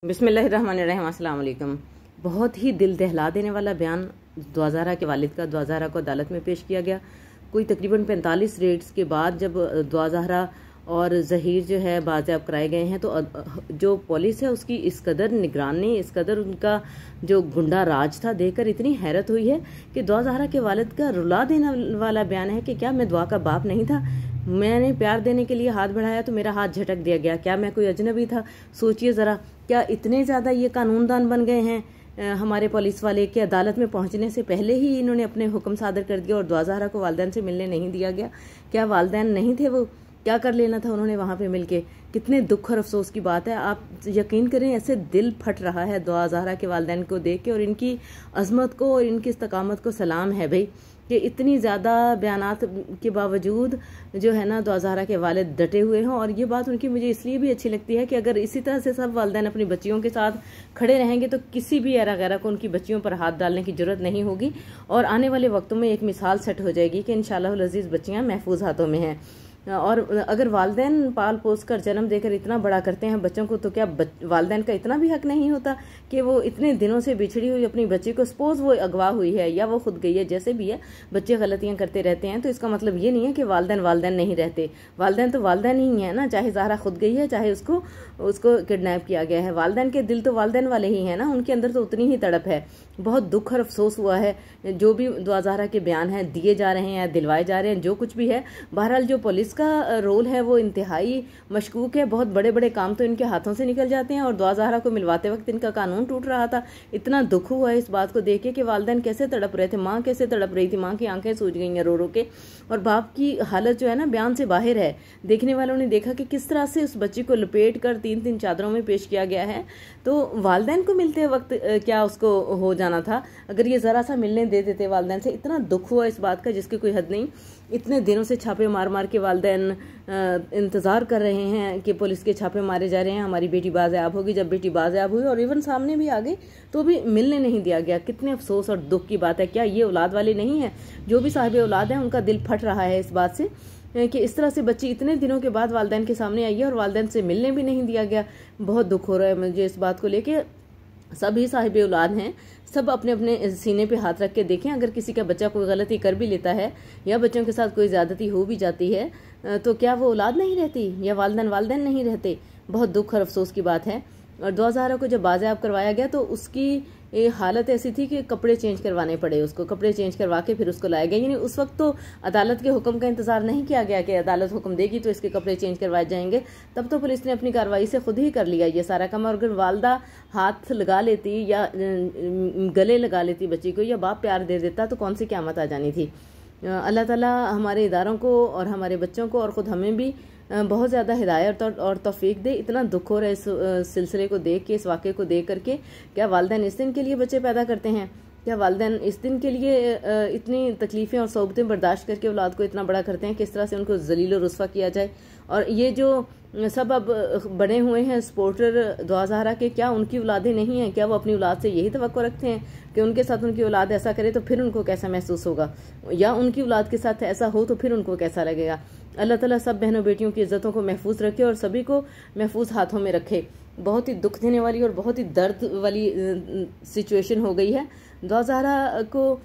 बिस्मिल्लाहिर्रहमानिर्रहीम, अस्सलाम वालेकुम। बहुत ही दिल दहला देने वाला बयान द्वाज़हरा के वालिद का द्वाज़हरा को अदालत में पेश किया गया। कोई तकरीबन 45 रेड्स के बाद जब द्वाज़हरा और ज़हीर जो है बाज़ेब कराए गए हैं, तो जो पुलिस है उसकी इस कदर निगरानी, इस कदर उनका जो गुंडा राज था, देखकर इतनी हैरत हुई है कि द्वाज़हरा के वालिद का रुला देने वाला बयान है कि क्या मैं दुआ का बाप नहीं था? मैंने प्यार देने के लिए हाथ बढ़ाया तो मेरा हाथ झटक दिया गया। क्या मैं कोई अजनबी था? सोचिए ज़रा, क्या इतने ज़्यादा ये कानूनदान बन गए हैं हमारे पुलिस वाले कि अदालत में पहुंचने से पहले ही इन्होंने अपने हुक्म सादर कर दिया और द्वाज़हरा को वालिदैन से मिलने नहीं दिया गया। क्या वालिदैन नहीं थे? वो क्या कर लेना था उन्होंने वहाँ पे मिलके? कितने दुख और अफसोस की बात है। आप यकीन करें, ऐसे दिल फट रहा है द्वाज़हरा के वालिदैन को देख के, और इनकी अजमत को और इनकी इस्तकामत को सलाम है भाई कि इतनी ज़्यादा बयानात के बावजूद जो है ना द्वाज़हरा के वालिद डटे हुए हैं। और ये बात उनकी मुझे इसलिए भी अच्छी लगती है कि अगर इसी तरह से सब वालिदैन अपनी बच्चियों के साथ खड़े रहेंगे तो किसी भी ऐरा गैरा को उनकी बच्चियों पर हाथ डालने की जरूरत नहीं होगी, और आने वाले वक्तों में एक मिसाल सेट हो जाएगी कि इंशाअल्लाह अज़ीज़ बच्चियाँ महफूज हाथों में हैं। और अगर वालिदैन पाल पोस कर जन्म देकर इतना बड़ा करते हैं बच्चों को, तो क्या वालिदैन का इतना भी हक नहीं होता कि वो इतने दिनों से बिछड़ी हुई अपनी बच्ची को, सपोज वो अगवा हुई है या वो खुद गई है, जैसे भी है, बच्चे गलतियां करते रहते हैं, तो इसका मतलब ये नहीं है कि वालिदैन नहीं रहते। वालिदैन तो वालिदैन ही है ना, चाहे ज़हरा खुद गई है, चाहे उसको किडनैप किया गया है। वालिदैन के दिल तो वालिदैन वाले ही हैं ना, उनके अंदर तो उतनी ही तड़प है। बहुत दुख और अफसोस हुआ है जो भी द्वाज़हरा के बयान हैं दिए जा रहे हैं, दिलवाए जा रहे हैं, जो कुछ भी है। बहरहाल जो पुलिस का रोल है वो इंतहाई मशकूक है। बहुत बड़े बड़े काम तो इनके हाथों से निकल जाते हैं, और द्वाज़हरा को मिलवाते वक्त इनका कानून टूट रहा था। इतना दुख हुआ है इस बात को देख के कि वालिदैन कैसे तड़प रहे थे, माँ कैसे तड़प रही थी, माँ की आंखें सूज गई हैं रो रो के, और बाप की हालत जो है ना बयान से बाहर है। देखने वालों ने देखा कि किस तरह से उस बच्ची को लपेट कर 3-3 चादरों में पेश किया गया है। तो वालिदैन को मिलते वक्त क्या उसको हो जाना था? अगर ये ज़रा सा मिलने दे देते वालिदैन से। इतना दुख हुआ इस बात का जिसकी कोई हद नहीं। इतने दिनों से छापे मार मार के वालिदैन इंतज़ार कर रहे हैं कि पुलिस के छापे मारे जा रहे हैं, हमारी बेटी बाज़ेब होगी। जब बेटी बाज़ेब हुई और इवन सामने भी आ गई तो भी मिलने नहीं दिया गया। कितने अफसोस और दुख की बात है। क्या ये औलाद वाले नहीं है? जो भी साहिब औलाद हैं उनका दिल फट रहा है इस बात से कि इस तरह से बच्ची इतने दिनों के बाद वालिदैन के सामने आई है और वालिदैन से मिलने भी नहीं दिया गया। बहुत दुख हो रहा है मुझे इस बात को लेके। सभी साहिब औलाद हैं, सब अपने अपने सीने पे हाथ रख के देखें। अगर किसी का बच्चा कोई गलती कर भी लेता है या बच्चों के साथ कोई ज़्यादती हो भी जाती है, तो क्या वो औलाद नहीं रहती या वालिदैन नहीं रहते? बहुत दुख और अफसोस की बात है। और द्वाज़हरा को जब बाज़ेब करवाया गया तो उसकी हालत ऐसी थी कि कपड़े चेंज करवाने पड़े उसको। कपड़े चेंज करवा के फिर उसको लाया गया। यानी उस वक्त तो अदालत के हुक्म का इंतजार नहीं किया गया कि अदालत हुक्म देगी तो इसके कपड़े चेंज करवाए जाएंगे। तब तो पुलिस ने अपनी कार्रवाई से खुद ही कर लिया ये सारा काम। और अगर वालदा हाथ लगा लेती या गले लगा लेती बच्ची को, या बाप प्यार दे देता, तो कौन सी क़यामत आ जानी थी। अल्लाह ताला हमारे इदारों को और हमारे बच्चों को और ख़ुद हमें भी बहुत ज़्यादा हिदायत और तौफीक दे। इतना दुख हो रहा है इस सिलसिले को देख के, इस वाक़े को देख करके। क्या वालिदैन इस दिन के लिए बच्चे पैदा करते हैं? क्या वालिदैन इस दिन के लिए इतनी तकलीफ़ें और सोबतें बर्दाश्त करके औलाद को इतना बड़ा करते हैं? किस तरह से उनको जलील और रुस्वा किया जाए। और ये जो सब अब बने हुए हैं सपोर्टर द्वाज़हरा के, क्या उनकी औलादें नहीं हैं? क्या वो अपनी औलाद से यही तवक्को रखते हैं कि उनके साथ उनकी औलाद ऐसा करे तो फिर उनको कैसा महसूस होगा, या उनकी औलाद के साथ ऐसा हो तो फिर उनको कैसा लगेगा? अल्लाह ताला सब बहनों बेटियों की इज़्ज़तों को महफूज रखे और सभी को महफूज हाथों में रखे। बहुत ही दुख देने वाली और बहुत ही दर्द वाली सिचुएशन हो गई है। द्वाज़हरा को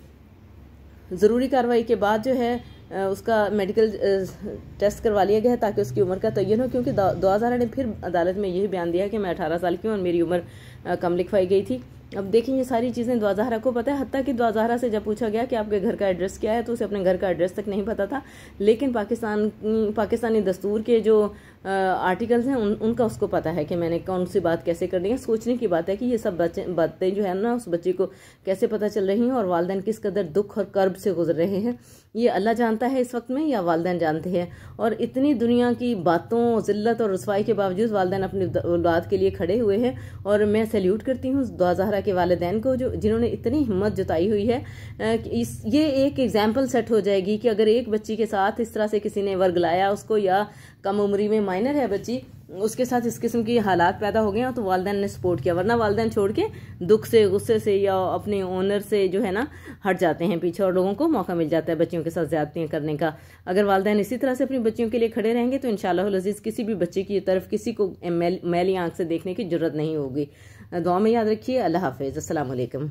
ज़रूरी कार्रवाई के बाद जो है उसका मेडिकल टेस्ट करवा लिया गया है ताकि उसकी उम्र का तयन हो, क्योंकि द्वाज़हरा ने फिर अदालत में यही बयान दिया कि मैं 18 साल की हूँ और मेरी उम्र कम लिखवाई गई थी। अब देखें, ये सारी चीज़ें द्वाज़हरा को पता है। हत्ता कि द्वाज़हरा से जब पूछा गया कि आपके घर का एड्रेस क्या है तो उसे अपने घर का एड्रेस तक नहीं पता था। लेकिन पाकिस्तानी दस्तूर के जो आर्टिकल्स हैं उनका उसको पता है कि मैंने कौन सी बात कैसे करनी है। सोचने की बात है कि ये सब बातें जो है ना उस बच्ची को कैसे पता चल रही हैं, और वालिदैन किस कदर दुख और कर्ब से गुजर रहे हैं, ये अल्लाह जानता है इस वक्त में, या वालिदैन जानते हैं। और इतनी दुनिया की बातों, जिल्लत और रुसवाई के बावजूद वालिदैन अपनी औलाद के लिए खड़े हुए हैं। और मैं सैल्यूट करती हूँ द्वाज़हरा के वालिदैन को जिन्होंने इतनी हिम्मत जताई हुई है। ये एक एग्जाम्पल सेट हो जाएगी कि अगर एक बच्ची के साथ इस तरह से किसी ने वर्गलाया उसको, या कम उम्री में माइनर है बच्ची, उसके साथ इस किस्म की हालात पैदा हो गए हैं तो वालिदैन ने सपोर्ट किया, वरना वालिदैन छोड़ के दुख से, गुस्से से या अपने ओनर से जो है ना हट जाते हैं पीछे, और लोगों को मौका मिल जाता है बच्चियों के साथ ज्यादतियाँ करने का। अगर वालिदैन इसी तरह से अपनी बच्चियों के लिए खड़े रहेंगे तो इंशाअल्लाह अज़ीज़ किसी भी बच्चे की तरफ किसी को मैली आंख से देखने की जरूरत नहीं होगी। दुआ में याद रखिए। अल्लाह हाफिज़। अस्सलाम वालेकुम।